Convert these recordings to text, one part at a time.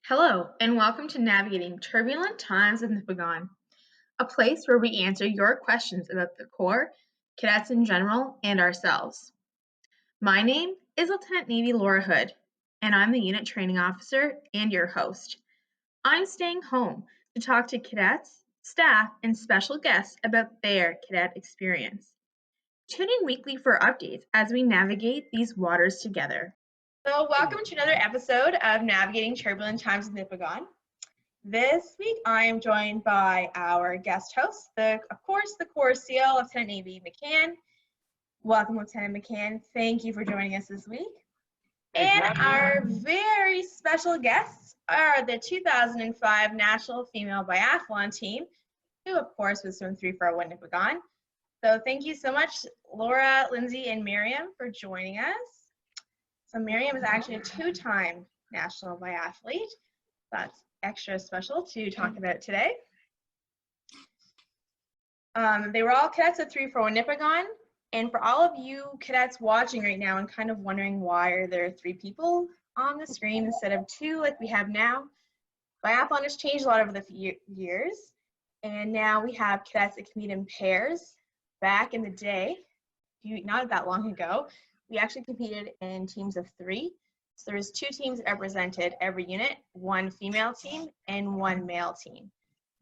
Hello, and welcome to Navigating Turbulent Times with NIPIGON, a place where we answer your questions about the Corps, cadets in general, and ourselves. My name is Lieutenant Navy Laura Hood, and I'm the Unit Training Officer and your host. I'm staying home to talk to cadets, staff, and special guests about their cadet experience. Tune in weekly for updates as we navigate these waters together. So welcome to another episode of Navigating Turbulent Times with NIPIGON. This week I am joined by our guest host, the Corps SEAL, Lieutenant Navy McCann. Welcome, Lieutenant McCann. Thank you for joining us this week. And our very special guests are the 2005 National Female Biathlon team, who of course was swim 341 NIPIGON. So thank you so much, Laura, Lindsay, and Miriam for joining us. So Miriam is actually a two-time national biathlete. That's extra special to talk about today. They were all cadets at 341 NIPIGON. And for all of you cadets watching right now and kind of wondering why are there three people on the screen instead of two like we have now, biathlon has changed a lot over the years. And now we have cadets that compete in pairs. Back in the day, not that long ago, we actually competed in teams of three. So there's two teams that represented every unit, one female team and one male team.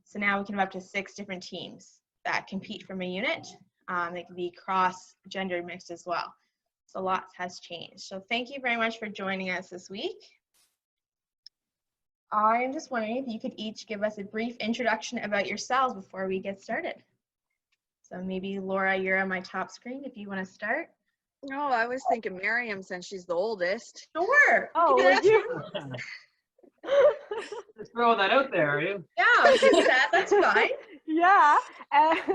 So now we can have up to 6 different teams that compete from a unit. They can be cross-gender mixed as well. So lots has changed. So thank you very much for joining us this week. I'm just wondering if you could each give us a brief introduction about yourselves before we get started. So maybe Laura, you're on my top screen if you want to start. No, I was thinking Miriam since she's the oldest. Sure. Oh, would you? Just throwing that out there, are you? Yeah, we can do that. That's fine. Yeah. I've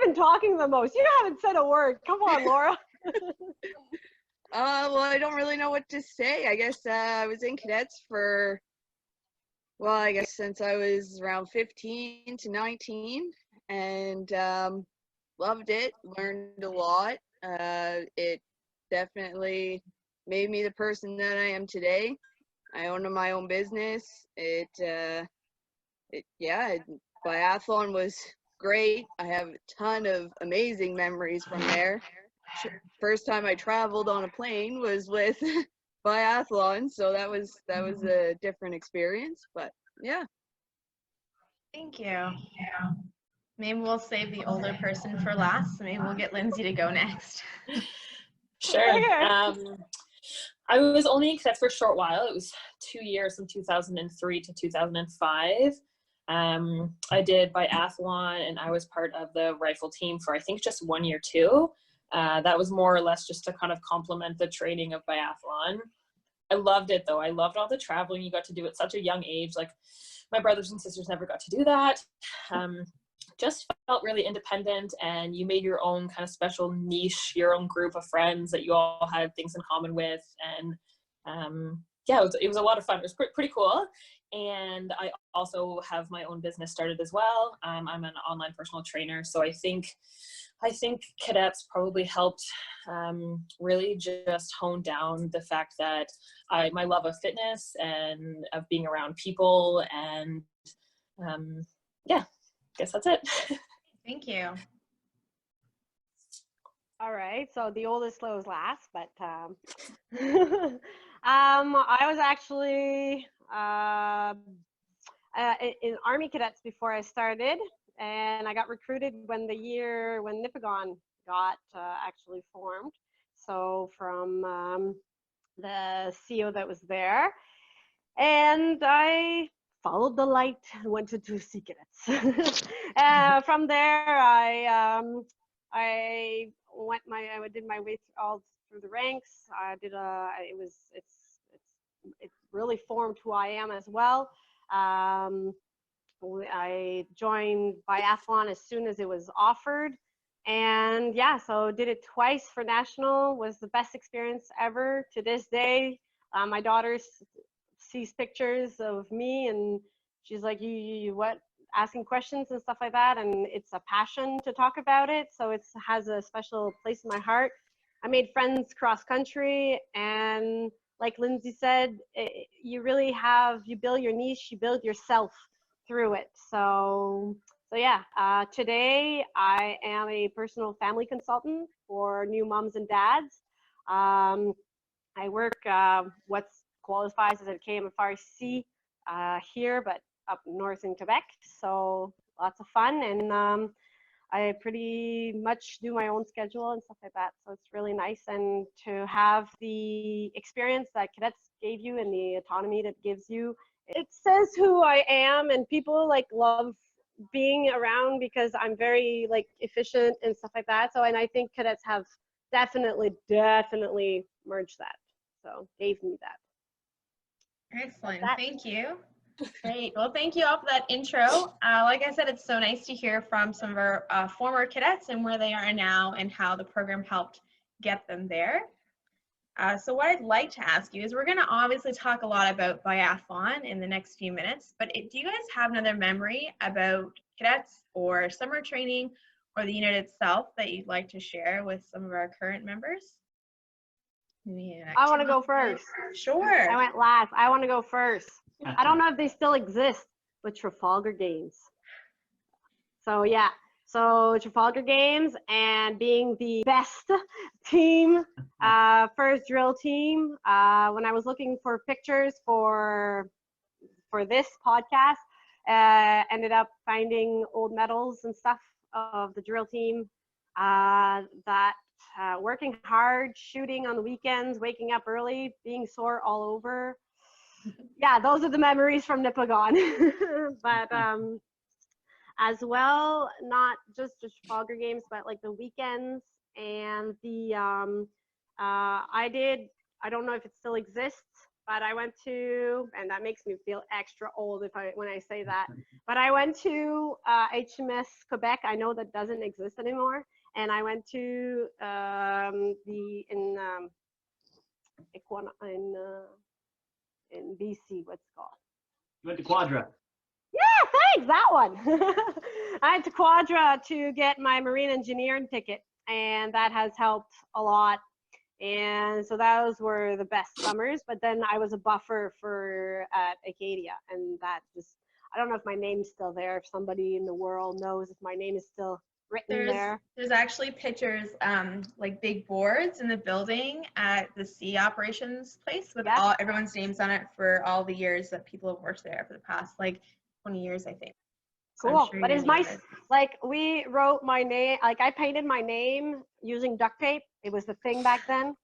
been talking the most. You haven't said a word. Come on, Laura. Well, I don't really know what to say. I guess I was in cadets for, well, I guess since I was around 15 to 19, and loved it, learned a lot. It definitely made me the person that I am today. I own my own business. Biathlon was great. I have a ton of amazing memories from there. First time I traveled on a plane was with biathlon, so that was a different experience. But yeah. Thank you. Yeah. Maybe we'll save the older person for last. So maybe we'll get Lindsay to go next. Sure. I was only in cadets for a short while. It was 2 years from 2003 to 2005. I did biathlon and I was part of the rifle team for I think just 1 year too. That was more or less just to kind of complement the training of biathlon. I loved it though. I loved all the traveling you got to do at such a young age. Like my brothers and sisters never got to do that. Just felt really independent, and you made your own kind of special niche, your own group of friends that you all had things in common with. And it was a lot of fun. It was pretty cool. And I also have my own business started as well. I'm an online personal trainer. So I think cadets probably helped really just hone down the fact that my love of fitness and of being around people, and I guess that's it. Thank you. All right. So the oldest goes last, but I was actually in Army cadets before I started, and I got recruited when NIPIGON got actually formed. So from the CEO that was there, and I followed the light and went to 2C cadets. From there, I did my way all through the ranks. It really formed who I am as well. I joined biathlon as soon as it was offered, and yeah, so did it twice for national. Was the best experience ever to this day. My daughter sees pictures of me and she's like, you what, asking questions and stuff like that, and it's a passion to talk about it, so it has a special place in my heart. I made friends cross country, and like Lindsay said, you really you build your niche, you build yourself through it. So yeah, today I am a personal family consultant for new moms and dads. I work what qualifies as a KMFRC here, but up north in Quebec. So lots of fun, and I pretty much do my own schedule and stuff like that. So it's really nice, and to have the experience that cadets gave you and the autonomy that gives you, it says who I am, and people like love being around because I'm very like efficient and stuff like that. So, and I think cadets have definitely merged that. So gave me that. Excellent. Thank you. Great. Well, thank you all for that intro. Like I said, it's so nice to hear from some of our former cadets and where they are now and how the program helped get them there. So what I'd like to ask you is, we're going to obviously talk a lot about biathlon in the next few minutes, but do you guys have another memory about cadets or summer training or the unit itself that you'd like to share with some of our current members? I want to go first. Sure. I went last. I want to go first. I don't know if they still exist, but Trafalgar Games. So yeah, so Trafalgar Games and being the best team, first drill team. When I was looking for pictures for this podcast, ended up finding old medals and stuff of the drill team. Working hard, shooting on the weekends, waking up early, being sore all over. Yeah, those are the memories from Nipigon. But as well, not just the Trafalgar Games, but like the weekends and the I don't know if it still exists, but I went to, and that makes me feel extra old when I say that, but I went to HMS Quebec. I know that doesn't exist anymore. And I went to in BC, what's it called? You went to Quadra. Yeah, thanks, that one. I went to Quadra to get my marine engineering ticket, and that has helped a lot. And so those were the best summers. But then I was a buffer at Acadia, and that just, I don't know if my name's still there. If somebody in the world knows if my name is still written there. There's actually pictures, like big boards in the building at the sea operations place with everyone's names on it for all the years that people have worked there for the past like 20 years, I think. So cool. But it's nice. Like we wrote my name, like I painted my name using duct tape. It was the thing back then,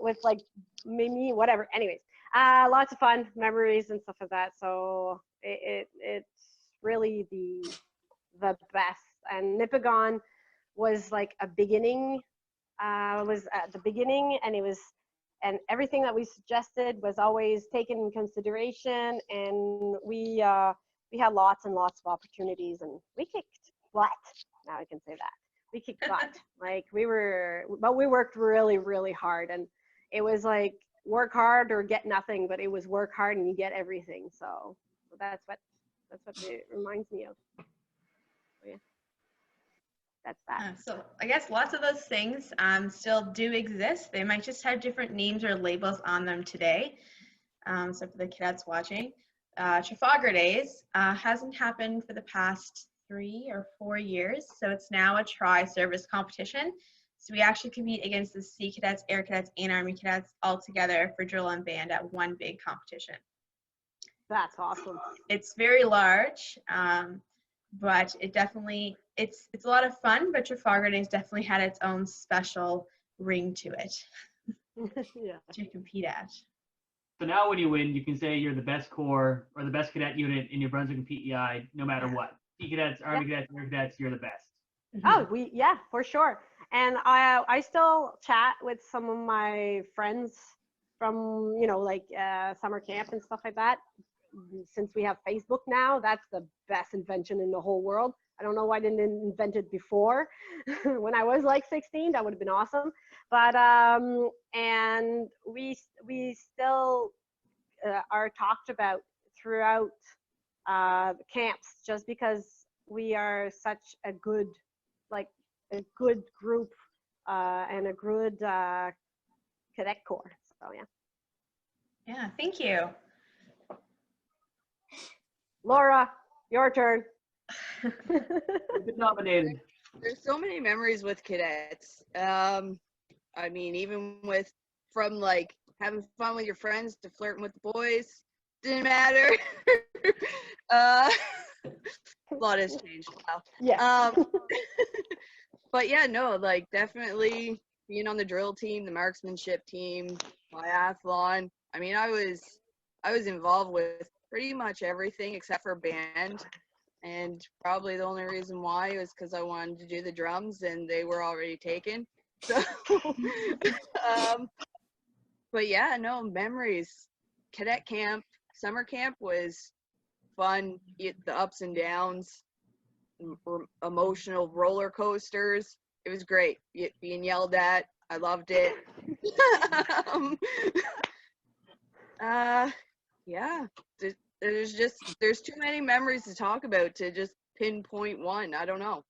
with like Mimi, whatever. Anyways, lots of fun memories and stuff like that. So it's really the best. And Nipigon was like a beginning, was at the beginning, and everything that we suggested was always taken in consideration, and we had lots and lots of opportunities, and we kicked butt. Now I can say that. We kicked butt. Like we worked really, really hard, and it was like work hard or get nothing, but it was work hard and you get everything. So that's what it reminds me of. So, yeah. That's that. So I guess lots of those things still do exist. They might just have different names or labels on them today. So for the cadets watching, Trafalgar Days hasn't happened for the past 3 or 4 years. So it's now a tri-service competition. So we actually compete against the Sea Cadets, Air Cadets, and Army Cadets all together for drill and band at one big competition. That's awesome. It's very large. But it definitely, it's a lot of fun, but Trafalgar Days definitely had its own special ring to it. Yeah. To compete at. So now when you win, you can say you're the best corps or the best cadet unit in New Brunswick and PEI, no matter what. Sea Cadets, Army Cadets, Air Cadets, you're the best. Oh, for sure. And I still chat with some of my friends from, like summer camp and stuff like that. Since we have Facebook now, that's the best invention in the whole world. I don't know why I didn't invent it before. When I was like 16, that would have been awesome. But and we still are talked about throughout the camps, just because we are such a good group and a good cadet corps. So yeah. Yeah, thank you. Laura, your turn. You've been nominated. There's so many memories with cadets. I mean, even from like having fun with your friends to flirting with the boys, didn't matter. A lot has changed now. Yeah. But yeah, no, like definitely being on the drill team, the marksmanship team, biathlon. I mean, I was involved with pretty much everything except for band. And probably the only reason why was because I wanted to do the drums and they were already taken. So, but yeah, no, memories. Cadet camp, summer camp was fun. The ups and downs, emotional roller coasters. It was great. Being yelled at, I loved it. Yeah. There's too many memories to talk about to just pinpoint one. I don't know.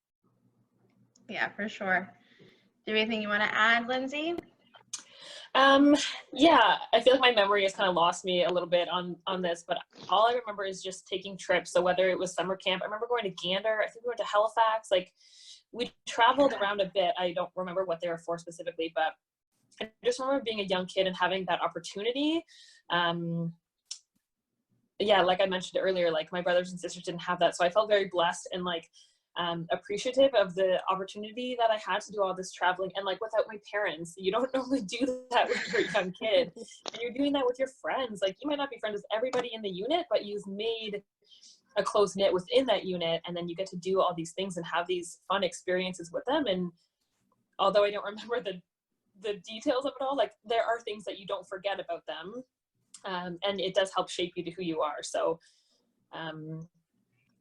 Yeah, for sure. Do you have anything you want to add, Lindsay? Yeah, I feel like my memory has kind of lost me a little bit on this, but all I remember is just taking trips. So whether it was summer camp, I remember going to Gander, I think we went to Halifax, like we traveled around a bit. I don't remember what they were for specifically, but I just remember being a young kid and having that opportunity. Yeah, like I mentioned earlier, like my brothers and sisters didn't have that. So I felt very blessed and like appreciative of the opportunity that I had to do all this traveling, and like without my parents. You don't normally do that when you're a young kid, and you're doing that with your friends. Like you might not be friends with everybody in the unit, but you've made a close knit within that unit, and then you get to do all these things and have these fun experiences with them. And although I don't remember the details of it all, like there are things that you don't forget about them, and it does help shape you to who you are. So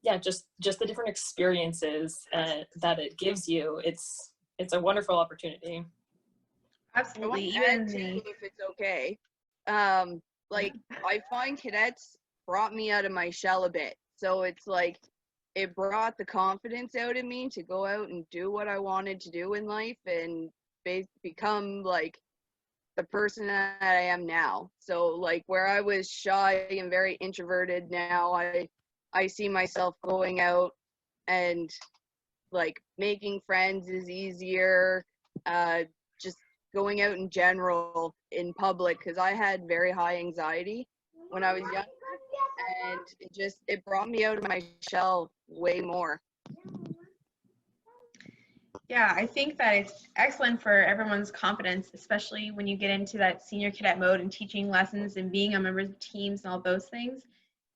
yeah, just the different experiences that it gives you. It's a wonderful opportunity. Absolutely. I want to add too, if it's okay. Like I find cadets brought me out of my shell a bit. So it's like it brought the confidence out in me to go out and do what I wanted to do in life and become like the person that I am now. So like where I was shy and very introverted, now I see myself going out and like making friends is easier. Just going out in general in public, because I had very high anxiety when I was young, and it brought me out of my shell way more. Yeah, I think that it's excellent for everyone's confidence, especially when you get into that senior cadet mode and teaching lessons and being on members of teams and all those things.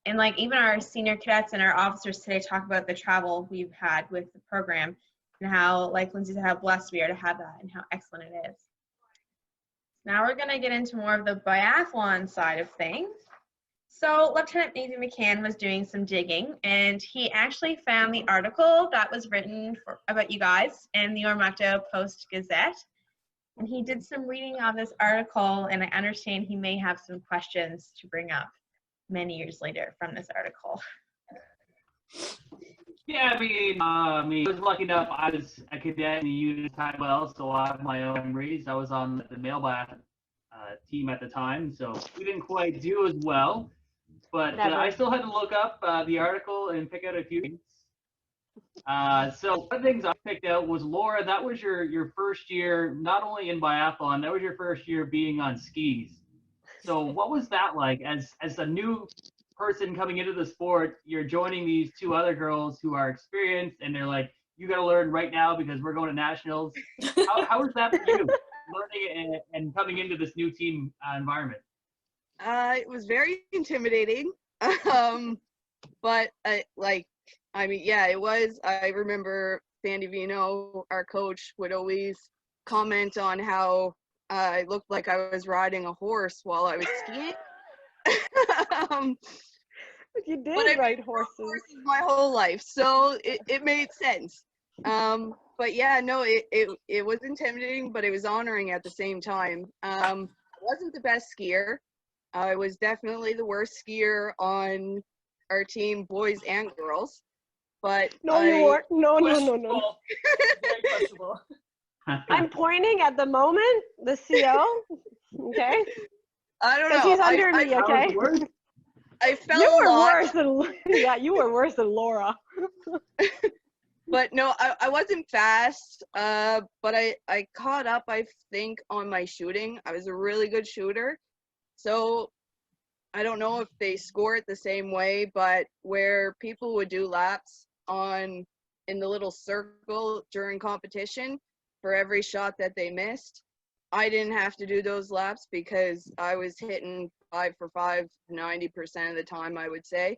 And like even our senior cadets and our officers today talk about the travel we've had with the program and how, like Lindsay said, how blessed we are to have that and how excellent it is. Now we're going to get into more of the biathlon side of things. So Lieutenant Nathan McCann was doing some digging, and he actually found the article that was written about you guys in the Ormocto Post-Gazette. And he did some reading of this article, and I understand he may have some questions to bring up many years later from this article. Yeah, I mean, I was lucky enough. I was a cadet in the unit time well, so I have my own memories. I was on the male biathlon team at the time, so we didn't quite do as well. But I still had to look up the article and pick out a few things. So one of the things I picked out was, Laura, that was your first year, not only in biathlon, that was your first year being on skis. So what was that like as a new person coming into the sport? You're joining these two other girls who are experienced, and they're like, you got to learn right now because we're going to nationals. How was that for you, learning and coming into this new team environment? It was very intimidating, but yeah, it was. I remember Sandy Vino, our coach, would always comment on how I looked like I was riding a horse while I was skiing. You did ride horses my whole life, so it made sense. But yeah, no, it was intimidating, but it was honoring at the same time. I wasn't the best skier. I was definitely the worst skier on our team, boys and girls. But no, you weren't. No. Very questionable. I'm pointing at the moment, the CO. Okay. I don't Because know. he's under me, That was okay? the worst. I fell You a were lot, worse than yeah. You were worse than Laura. but no, I wasn't fast. But I caught up, I think, on my shooting. I was a really good shooter. So I don't know if they score it the same way, but where people would do laps in the little circle during competition for every shot that they missed, I didn't have to do those laps because I was hitting 5 for 5 90% of the time, I would say.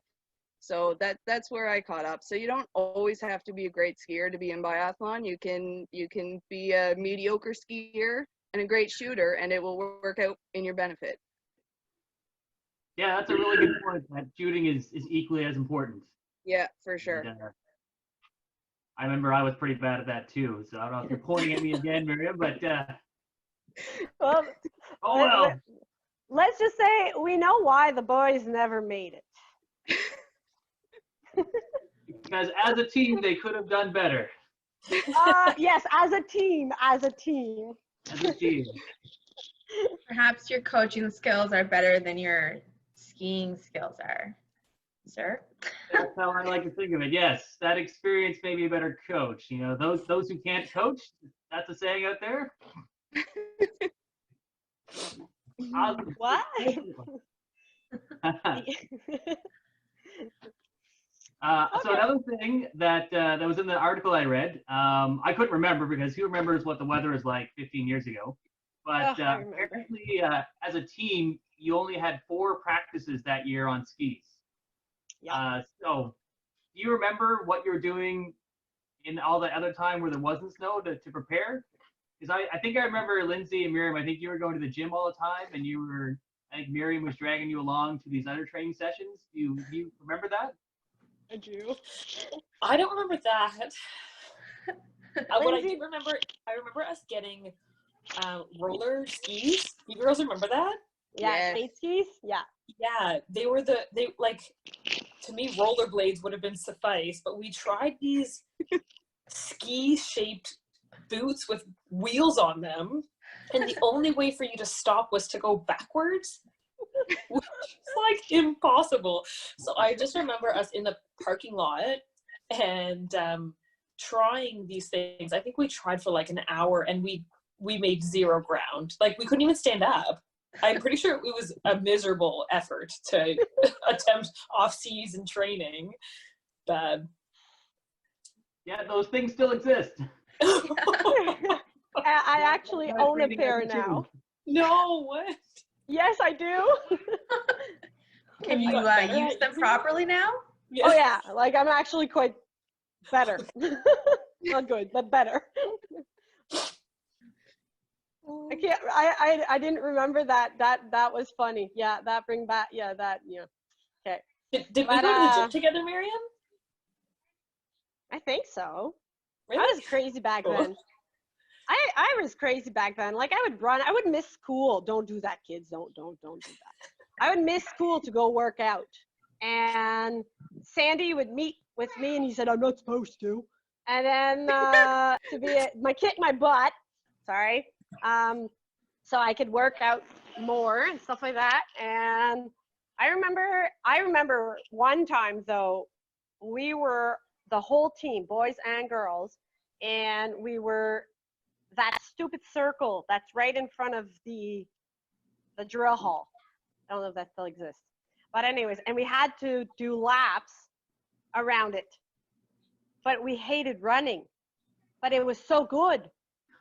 So that's where I caught up. So you don't always have to be a great skier to be in biathlon. You can be a mediocre skier and a great shooter, and it will work out in your benefit. Yeah, that's a really good point. That shooting is equally as important. Yeah, for sure. And, I remember I was pretty bad at that too. So I don't know if you're pointing at me again, Miriam, but Well, oh well. let's just say we know why the boys never made it. Because as a team, they could have done better. Yes, as a team. As a team. Perhaps your coaching skills are better than your skiing skills are, sir. That's how I like to think of it. Yes, that experience may be a better coach. You know, those who can't coach, that's a saying out there. What? So another thing that was in the article I read, I couldn't remember because who remembers what the weather was like 15 years ago? But apparently, as a team, you only had 4 practices that year on skis. Yeah. So, do you remember what you were doing in all the other time where there wasn't snow to prepare? Because I think I remember Lindsay and Miriam. I think you were going to the gym all the time, and I think Miriam was dragging you along to these other training sessions. Do you remember that? I do. I don't remember that. What I do remember, I remember us getting roller skis. You girls remember that? Yeah, Yes. skate skis. Yeah. Yeah, they like, to me, rollerblades would have been suffice, but we tried these ski-shaped boots with wheels on them, and the only way for you to stop was to go backwards, which is like impossible. So I just remember us in the parking lot and trying these things. I think we tried for like an hour, and we made zero ground. Like, we couldn't even stand up. I'm pretty sure it was a miserable effort to attempt off-season training. But Yeah, those things still exist. I actually own a pair now. No, what? Yes, I do. Can you use them properly now? Yeah. Oh yeah, like I'm actually quite better. Not good, but better. I can't. I didn't remember that. That was funny. Yeah, that bring back. Yeah, that. Yeah. Okay. Did we go to the gym together, Miriam? I think so. Really? I was crazy back then. I was crazy back then. Like, I would run. I would miss school. Don't do that, kids. Don't do that. I would miss school to go work out. And Sandy would meet with me, and he said, I'm not supposed to. And then kick my butt. Sorry. So I could work out more and stuff like that. And I remember one time though, we were the whole team, boys and girls, and we were that stupid circle that's right in front of the drill hall. I don't know if that still exists. But anyways, and we had to do laps around it. But we hated running. But it was so good.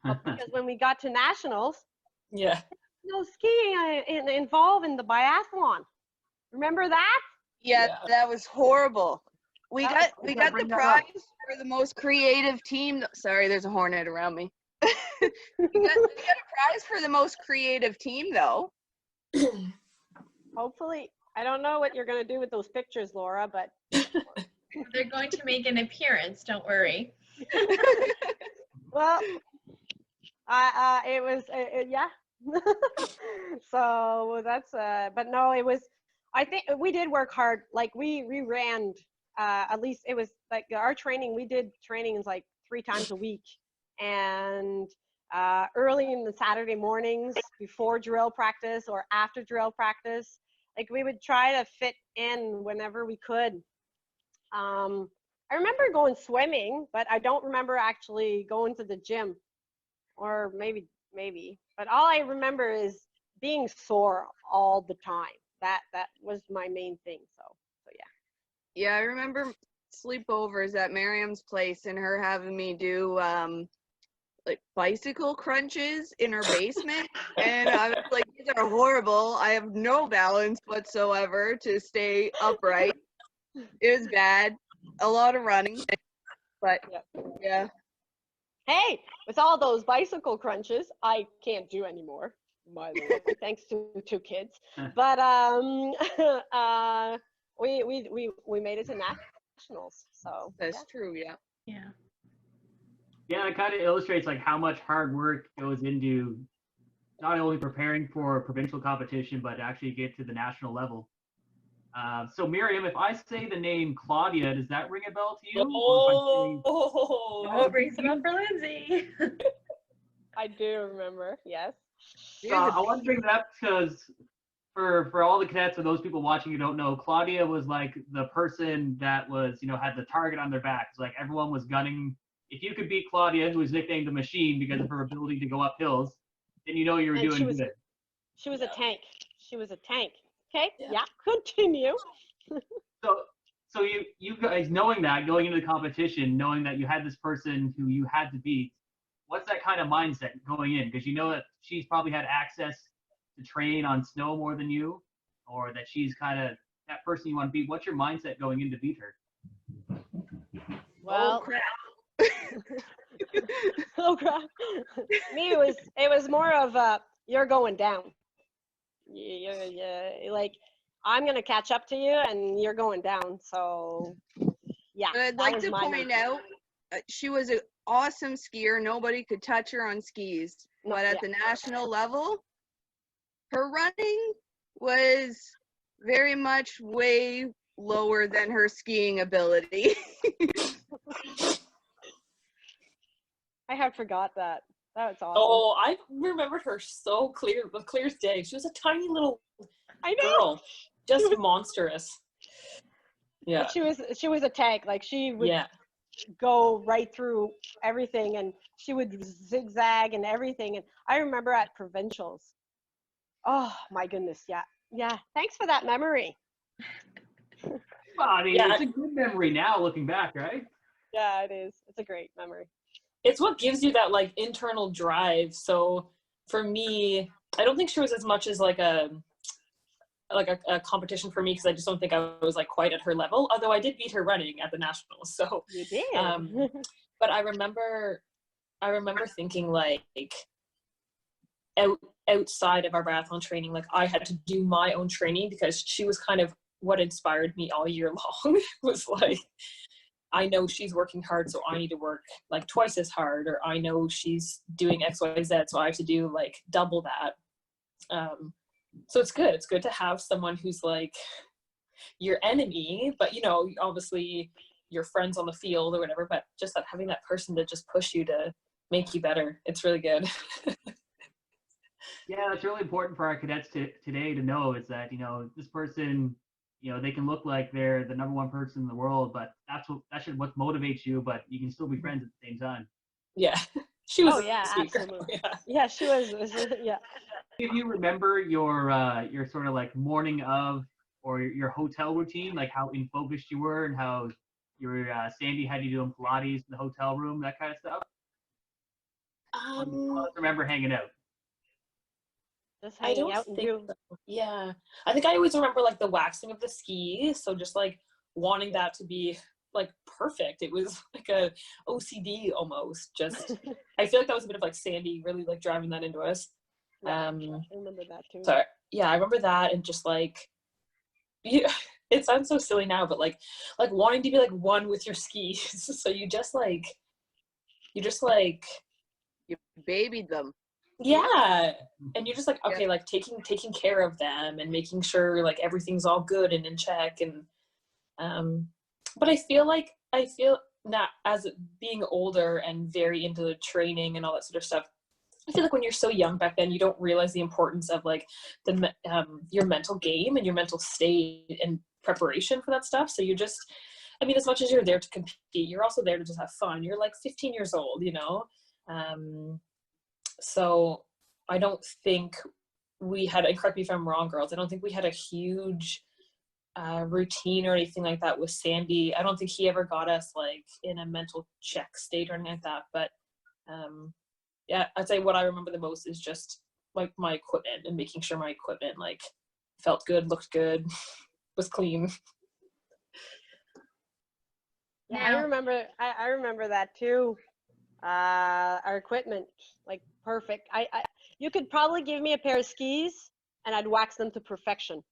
Because when we got to nationals, Yeah. no skiing involved in the biathlon. Remember that? Yeah, that was horrible. We got the bring that prize up. for the most creative team. Sorry, there's a hornet around me. we got a prize for the most creative team, though. Hopefully. I don't know what you're going to do with those pictures, Laura, but They're going to make an appearance, don't worry. well, it was, yeah. So that's, but no, it was, I think we did work hard. Like we ran, at least it was like our training, we did trainings like 3 times a week. And early in the Saturday mornings before drill practice or after drill practice. Like we would try to fit in whenever we could. I remember going swimming, but I don't remember actually going to the gym, or maybe. But all I remember is being sore all the time. That was my main thing. So yeah. Yeah, I remember sleepovers at Miriam's place and her having me do like bicycle crunches in her basement, and I was like, these are horrible. I have no balance whatsoever to stay upright. It was bad. A lot of running, but yeah. Hey, with all those bicycle crunches, I can't do anymore, by the way, thanks to 2 kids. But we made it to nationals, so That's true. Yeah. Yeah, it kind of illustrates like how much hard work goes into not only preparing for provincial competition, but actually get to the national level. So Miriam, if I say the name Claudia, does that ring a bell to you? Oh, brings it up for Lindsay. I do remember, yes. I want to bring that up because for all the cadets or those people watching who don't know, Claudia was like the person that was, had the target on their back. So like everyone was gunning. If you could beat Claudia, who was nicknamed the Machine because of her ability to go up hills, then you were doing good. She was a tank. She was a tank. Okay, yeah, continue. So you guys knowing that, going into the competition, knowing that you had this person who you had to beat, what's that kind of mindset going in? Because you know that she's probably had access to train on snow more than you, or that she's kind of that person you want to beat. What's your mindset going in to beat her? Well, oh crap. Oh crap. Me, it was more of you're going down. Like I'm gonna catch up to you and you're going down. So yeah. But I'd like to point out she was an awesome skier. Nobody could touch her on skis. But at the national level, her running was very much way lower than her skiing ability. I had forgot that. That's awesome. Oh, I remembered her so clear as day. She was a tiny little girl, just monstrous. Yeah. But she was a tank. Like she would go right through everything, and she would zigzag and everything. And I remember at provincials. Oh my goodness, yeah. Thanks for that memory. Well, I mean, it's a good memory now looking back, right? Yeah, it is. It's a great memory. It's what gives you that like internal drive. So for me, I don't think she was as much as like a competition for me, because I just don't think I was like quite at her level, although I did beat her running at the nationals. So you did. But I remember thinking like outside of our biathlon training, like I had to do my own training, because she was kind of what inspired me all year long. Was like, I know she's working hard, so I need to work like twice as hard, or I know she's doing X, Y, Z, so I have to do like double that. So it's good. It's good to have someone who's like your enemy, but obviously your friends on the field or whatever, but just that having that person to just push you to make you better. It's really good. Yeah, it's really important for our cadets today to know is that, this person, they can look like they're the number one person in the world, but what motivates you, but you can still be friends at the same time. Yeah. She was absolutely. Yeah, she was. Yeah. If you remember your sort of like morning of, or your hotel routine, like how in focused you were and how your Sandy had you doing Pilates in the hotel room, that kind of stuff? I remember hanging out. Just hanging out and do. Yeah. I think I always remember like the waxing of the skis. So just like wanting that to be like perfect. It was like a OCD almost. Just I feel like that was a bit of like Sandy really like driving that into us. I remember that too. So yeah, I remember that, and just like it sounds so silly now, but like wanting to be like one with your skis. So you babied them. Yeah. And you're just like, okay, like taking care of them and making sure like everything's all good and in check. And but I feel now, as being older and very into the training and all that sort of stuff, I feel like when you're so young back then, you don't realize the importance of like your mental game and your mental state and preparation for that stuff. So you're just, I mean, as much as you're there to compete, you're also there to just have fun. You're like 15 years old, you know? So I don't think we had, and correct me if I'm wrong, girls, I don't think we had a huge routine or anything like that with Sandy. I don't think he ever got us like in a mental check state or anything like that. But yeah, I'd say what I remember the most is just like my equipment and making sure my equipment like felt good, looked good, was clean. Yeah, I remember that too. Our equipment, like perfect. You could probably give me a pair of skis and I'd wax them to perfection.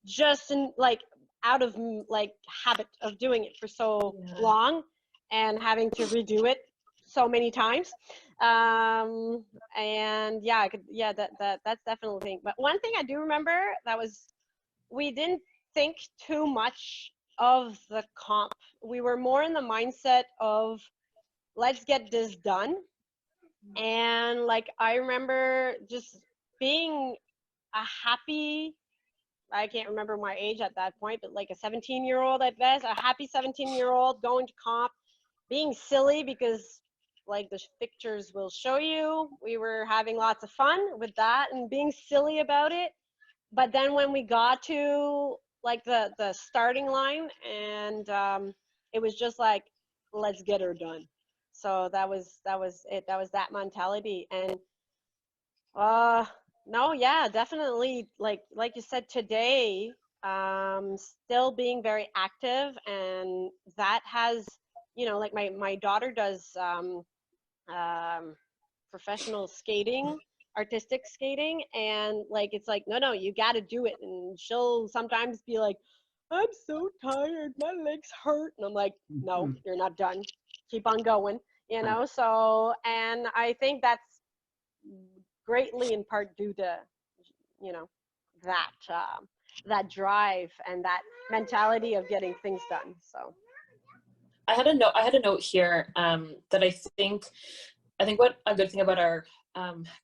Just in like out of like habit of doing it for so long and having to redo it so many times. And yeah, that's definitely a thing. But one thing I do remember we didn't think too much of the comp. We were more in the mindset of let's get this done. And like I remember just being a happy, I can't remember my age at that point, but like a 17-year-old at best, a happy 17-year-old going to comp, being silly because like the pictures will show you, we were having lots of fun with that and being silly about it. But then when we got to like the starting line and it was just like, let's get her done. So that was it. That was that mentality. And no, yeah, definitely. Like you said today, still being very active, and that has, you know, like my daughter does professional skating, artistic skating, and like it's like no, you got to do it, and she'll sometimes be like, I'm so tired, my legs hurt, and I'm like, no, you're not done. Keep on going, you know. So, and I think that's greatly in part due to, you know, that drive and that mentality of getting things done. So I had a note here that I think what a good thing about our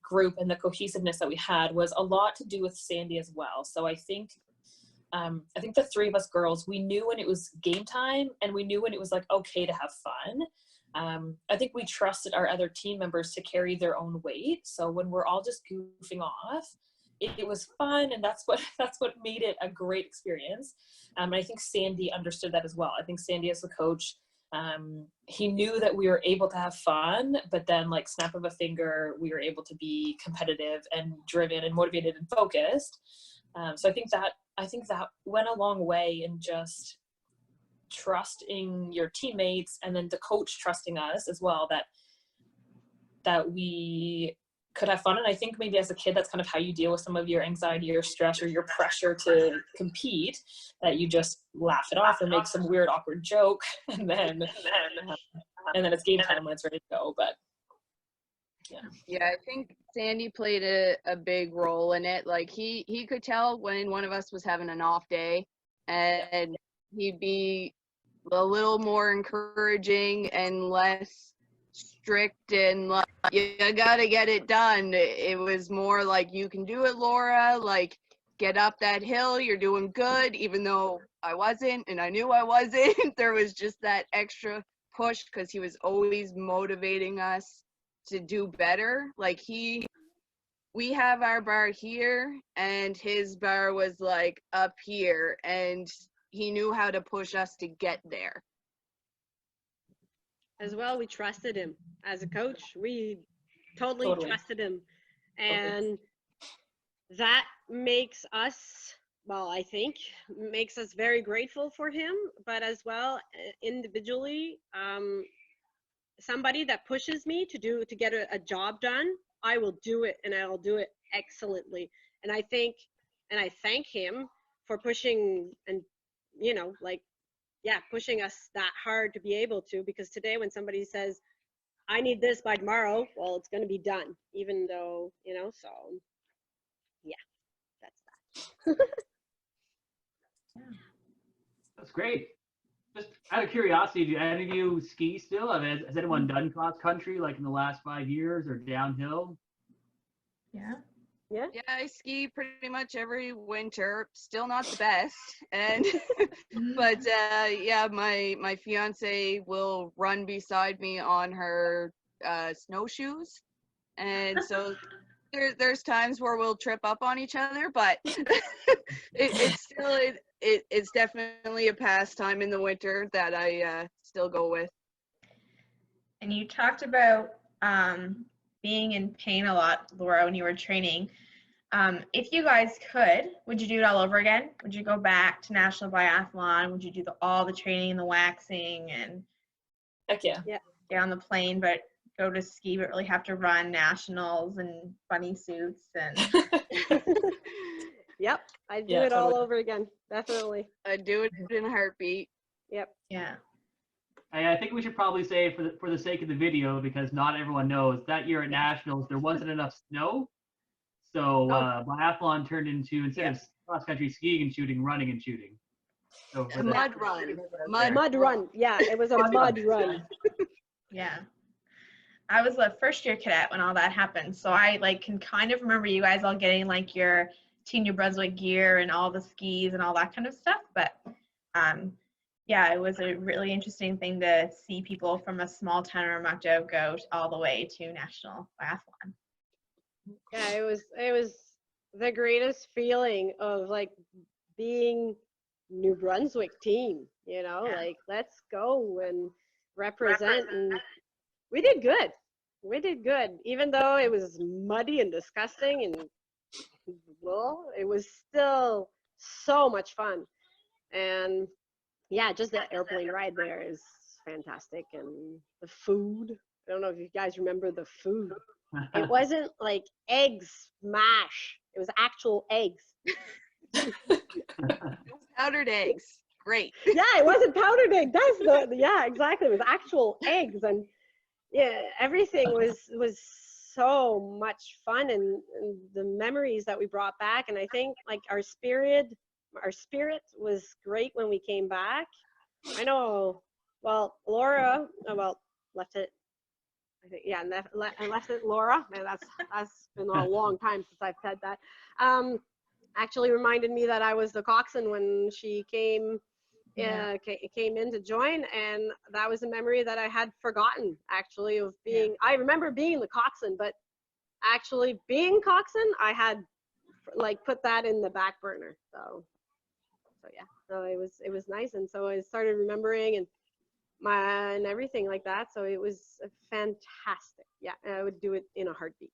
group and the cohesiveness that we had was a lot to do with Sandy as well. So I think the three of us girls, we knew when it was game time and we knew when it was like okay to have fun. I think we trusted our other team members to carry their own weight. So when we're all just goofing off, it was fun, and that's what made it a great experience. And I think Sandy understood that as well. I think Sandy as the coach, he knew that we were able to have fun, but then like snap of a finger, we were able to be competitive and driven and motivated and focused. So I think that went a long way in just trusting your teammates, and then the coach trusting us as well, that we could have fun. And I think maybe as a kid, that's kind of how you deal with some of your anxiety or stress or your pressure to compete, that you just laugh it off or make some weird awkward joke, and then it's game time when it's ready to go. But yeah, I think Sandy played a big role in it. Like he could tell when one of us was having an off day, and he'd be a little more encouraging and less strict and like, you gotta get it done. It was more like, you can do it, Laura, like get up that hill, you're doing good, even though I wasn't, and I knew I wasn't. There was just that extra push because he was always motivating us to do better. Like we have our bar here and his bar was like up here, and he knew how to push us to get there. As well, we trusted him as a coach. We totally trusted him. And that makes us, well, I think, makes us very grateful for him, but as well, individually, somebody that pushes me to get a job done, I will do it, and I'll do it excellently. And I thank him for pushing and, you know, like, yeah, pushing us that hard to be able to, because today when somebody says, I need this by tomorrow, well, it's going to be done, even though, you know, so yeah, that's that. That's great. Just out of curiosity, do any of you ski still? I mean, has anyone done cross country like in the last 5 years or downhill? Yeah. Yeah. Yeah, I ski pretty much every winter. Still not the best, and but yeah, my fiance will run beside me on her snowshoes, and so there's times where we'll trip up on each other, but it's definitely a pastime in the winter that I still go with. And you talked about being in pain a lot, Laura, when you were training. If you guys could, would you do it all over again? Would you go back to National Biathlon? Would you do all the training and the waxing and Heck yeah. get on the plane, but go to ski, but really have to run nationals and bunny suits and Yep, I'd do Yeah, it all totally. over again. Definitely. I'd do it in a heartbeat. Yep. yeah. I think we should probably say for the sake of the video, because not everyone knows, that year at Nationals there wasn't enough snow, so biathlon turned into, instead of cross country skiing and shooting, running and shooting. So A mud run. Mud run. Yeah, it was a mud run. Yeah. I was a first year cadet when all that happened. So I can kind of remember you guys all getting your Team New Brunswick gear and all the skis and all that kind of stuff. But yeah, it was a really interesting thing to see people from a small town in Armagdo go all the way to National Biathlon. Yeah, it was the greatest feeling of being New Brunswick team, let's go and represent. And we did good. Even though it was muddy and disgusting and it was still so much fun. And yeah, just the airplane ride there is fantastic. And the food, I don't know if you guys remember the food. It wasn't like eggs mash. It was actual eggs. Powdered eggs. Great. Yeah, it wasn't powdered egg. Yeah, exactly. It was actual eggs. And yeah, everything was so much fun, and the memories that we brought back. And I think our spirit was great when we came back. I know, well, Laura, left it. I think, yeah, I left it, Laura. And that's been a long time since I've said that. Actually reminded me that I was the coxswain when she came in to join, and that was a memory that I had forgotten, actually, of being. Yeah. I remember being the coxswain, but actually being coxswain, I had put that in the back burner. So yeah, so it was nice, and so I started remembering and everything like that. So it was fantastic. Yeah, I would do it in a heartbeat.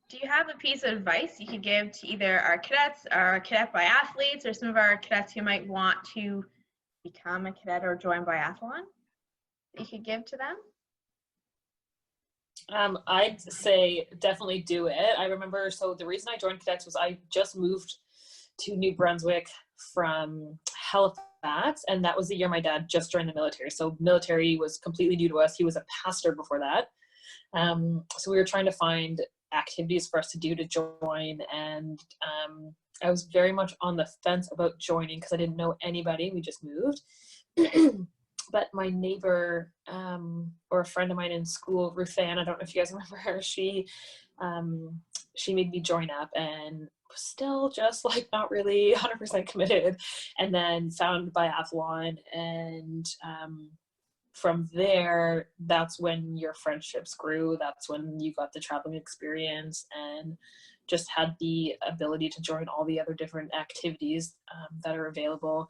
Do you have a piece of advice you could give to either our cadets, our cadet biathletes, or some of our cadets who might want to become a cadet or join biathlon that you could give to them? I'd say definitely do it. I remember, so the reason I joined cadets was I just moved to New Brunswick from Halifax, and that was the year my dad just joined the military. So military was completely new to us. He was a pastor before that. So we were trying to find activities for us to do to join, and I was very much on the fence about joining because I didn't know anybody. We just moved. But my neighbor, or a friend of mine in school, Ruth Ann, I don't know if you guys remember her, she made me join up, and was still just not really 100% committed, and then found biathlon, and from there, that's when your friendships grew. That's when you got the traveling experience and just had the ability to join all the other different activities that are available.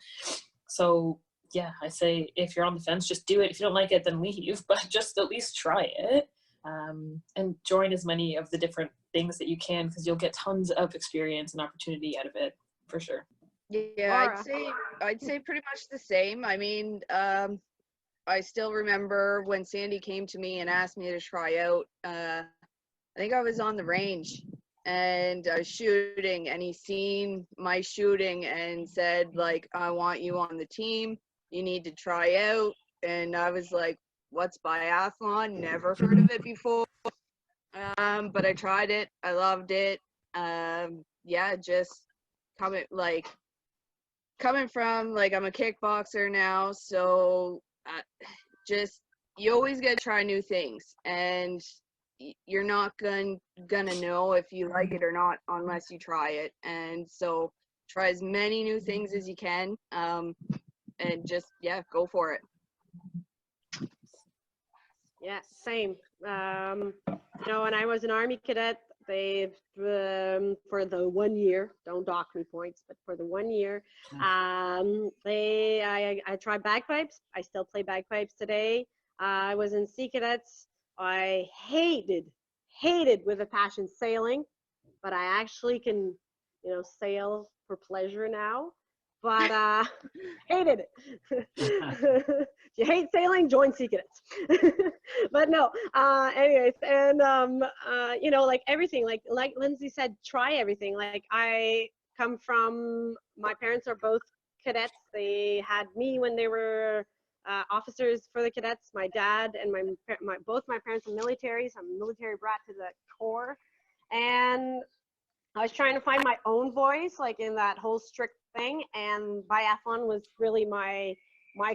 So yeah, I say if you're on the fence, just do it. If you don't like it, then leave, but just at least try it, and join as many of the different things that you can, because you'll get tons of experience and opportunity out of it, for sure. Yeah, I'd say pretty much the same. I mean, I still remember when Sandy came to me and asked me to try out. I think I was on the range and I was shooting, and he seen my shooting and said, I want you on the team. You need to try out. And I was like, what's biathlon? Never heard of it before. But I tried it. I loved it. Yeah, just coming from, like, I'm a kickboxer now, so you always got to try new things, and you're not gonna know if you like it or not unless you try it. And so try as many new things as you can, and just, go for it. Yeah, same. When I was an Army cadet, for the 1 year, don't dock me points, but for the 1 year, I tried bagpipes. I still play bagpipes today. I was in Sea Cadets. I hated with a passion sailing, but I actually can, sail for pleasure now. But hated it. If you hate sailing, join Sea Cadets. But no, anyways, and like everything, like Lindsay said, try everything. Like, I come from, my parents are both cadets. They had me when they were officers for the cadets. My dad and both my parents are military, so I'm a military brat to the core. And I was trying to find my own voice, like, in that whole strict thing, and biathlon was really my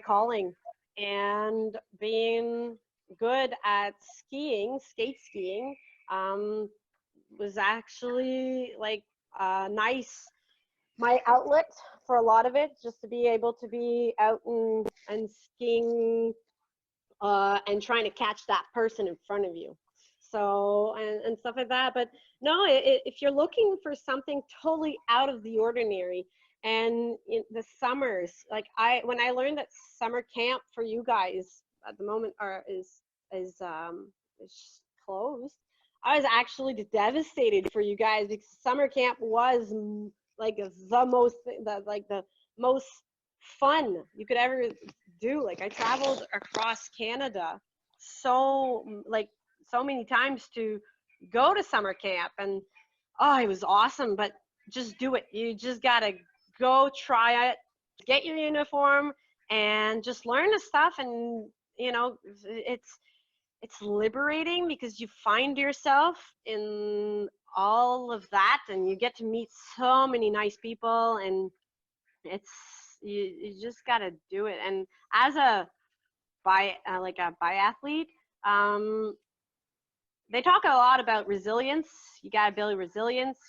calling. And being good at skate skiing, was actually, like, my outlet for a lot of it, just to be able to be out and skiing, and trying to catch that person in front of you. So, and stuff like that. But no, if you're looking for something totally out of the ordinary, and in the summers, like, when I learned that summer camp for you guys at the moment is closed, I was actually devastated for you guys, because summer camp was like the most fun you could ever do. Like, I traveled across Canada so many times to go to summer camp, and it was awesome. But just do it. You just gotta go try it, get your uniform, and just learn the stuff. And it's liberating, because you find yourself in all of that, and you get to meet so many nice people, and you just gotta do it. And as a biathlete, they talk a lot about resilience. You gotta build resilience.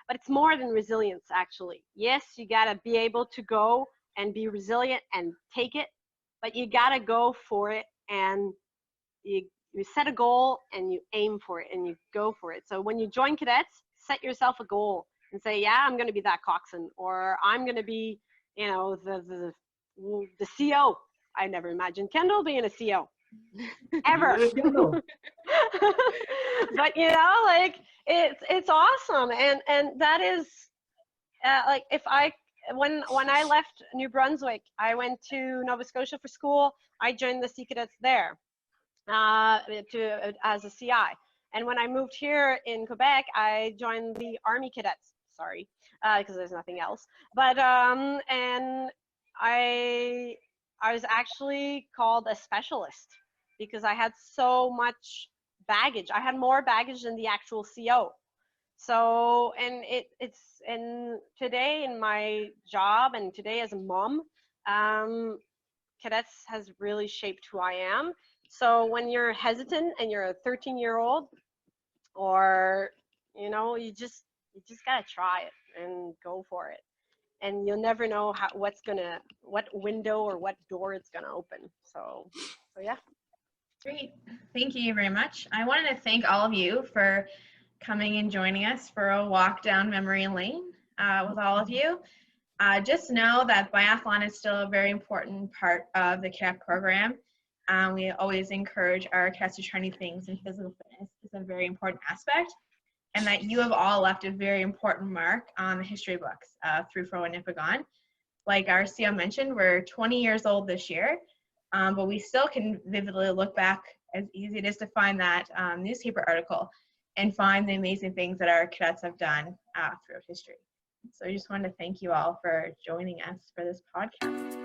But it's more than resilience, actually. Yes, you gotta be able to go and be resilient and take it, but you gotta go for it, and you set a goal and you aim for it and you go for it. So when you join cadets, set yourself a goal and say, yeah, I'm gonna be that coxswain, or I'm gonna be, the CO. I never imagined Kendall being a CO. Ever. But it's awesome. And that is like, when I left New Brunswick, I went to Nova Scotia for school. I joined the Sea Cadets there as a CI. And when I moved here in Quebec, I joined the Army Cadets. Sorry, because there's nothing else. But and I was actually called a specialist, because I had so much baggage. I had more baggage than the actual CO. So, and and today in my job, and today as a mom, cadets has really shaped who I am. So when you're hesitant and you're a 13-year-old, or, you just gotta try it and go for it. And you'll never know what window or what door it's gonna open. So yeah. Great. Thank you very much. I wanted to thank all of you for coming and joining us for a walk down memory lane with all of you. Just know that biathlon is still a very important part of the cadet program. We always encourage our cadets to try new things, and physical fitness is a very important aspect, and that you have all left a very important mark on the history books through Fro and Nipigon. Like our CEO mentioned, we're 20 years old this year, but we still can vividly look back, as easy it is to find that newspaper article and find the amazing things that our cadets have done throughout history. So I just wanted to thank you all for joining us for this podcast.